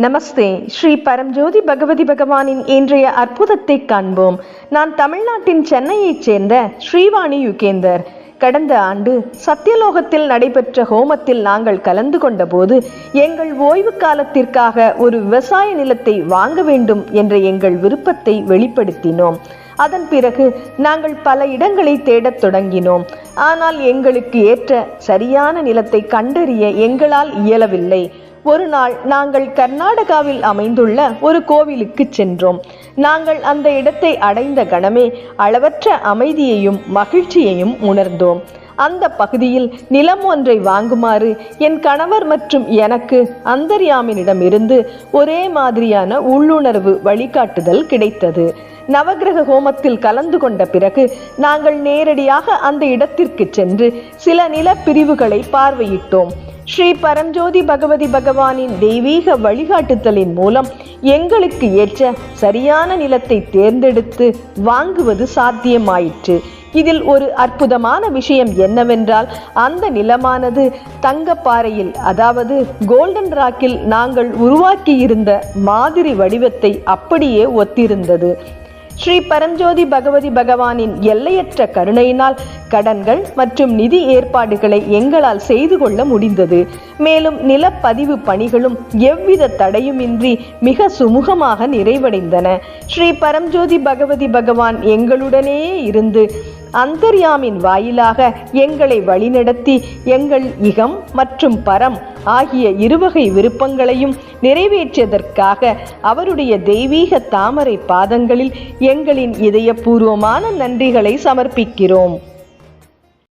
நமஸ்தே. ஸ்ரீ பரம்ஜோதி பகவதி பகவானின் இன்றைய அற்புதத்தை காண்போம். நான் தமிழ்நாட்டின் சென்னையைச் சேர்ந்த ஸ்ரீவாணி யுகேந்தர். கடந்த ஆண்டு சத்தியலோகத்தில் நடைபெற்ற ஹோமத்தில் நாங்கள் கலந்து கொண்ட போது எங்கள் ஓய்வு காலத்திற்காக ஒரு விவசாய நிலத்தை வாங்க வேண்டும் என்ற எங்கள் விருப்பத்தை வெளிப்படுத்தினோம். அதன் பிறகு நாங்கள் பல இடங்களை தேடத் தொடங்கினோம். ஆனால் எங்களுக்கு ஏற்ற சரியான நிலத்தை கண்டறிய எங்களால் இயலவில்லை. ஒரு நாள் நாங்கள் கர்நாடகாவில் அமைந்துள்ள ஒரு கோவிலுக்கு சென்றோம். நாங்கள் அந்த இடத்தை அடைந்த கணமே அளவற்ற அமைதியையும் மகிழ்ச்சியையும் உணர்ந்தோம். அந்த பகுதியில் நிலம் ஒன்றை வாங்குமாறு என் கணவர் மற்றும் எனக்கு அந்தர்யாமினிடமிருந்து ஒரே மாதிரியான உள்ளுணர்வு வழிகாட்டுதல் கிடைத்தது. நவகிரக ஹோமத்தில் கலந்து கொண்ட பிறகு நாங்கள் நேரடியாக அந்த இடத்திற்கு சென்று சில நிலப்பிரிவுகளை பார்வையிட்டோம். ஸ்ரீ பரம்ஜோதி பகவதி பகவானின் தெய்வீக வழிகாட்டுதலின் மூலம் எங்களுக்கு ஏற்ற சரியான நிலத்தை தேர்ந்தெடுத்து வாங்குவது சாத்தியமாயிற்று. இதில் ஒரு அற்புதமான விஷயம் என்னவென்றால், அந்த நிலமானது தங்கப்பாறையில், அதாவது கோல்டன் ராக்கில் நாங்கள் உருவாக்கியிருந்த மாதிரி வடிவத்தை அப்படியே ஒத்திருந்தது. ஸ்ரீ பரம்ஜோதி பகவதி பகவானின் எல்லையற்ற கருணையினால் கடன்கள் மற்றும் நிதி ஏற்பாடுகளை எங்களால் செய்து கொள்ள முடிந்தது. மேலும் நிலப்பதிவு பணிகளும் எவ்வித தடையுமின்றி மிக சுமூகமாக நிறைவடைந்தன. ஸ்ரீ பரம்ஜோதி பகவதி பகவான் எங்களுடனேயே இருந்து அந்தர்யாமின் வாயிலாக எங்களை வழிநடத்தி எங்கள் இகம் மற்றும் பரம் ஆகிய இருவகை விருப்பங்களையும் நிறைவேற்றியதற்காக அவருடைய தெய்வீக தாமரை பாதங்களில் எங்களின் இதயபூர்வமான நன்றிகளை சமர்ப்பிக்கிறோம்.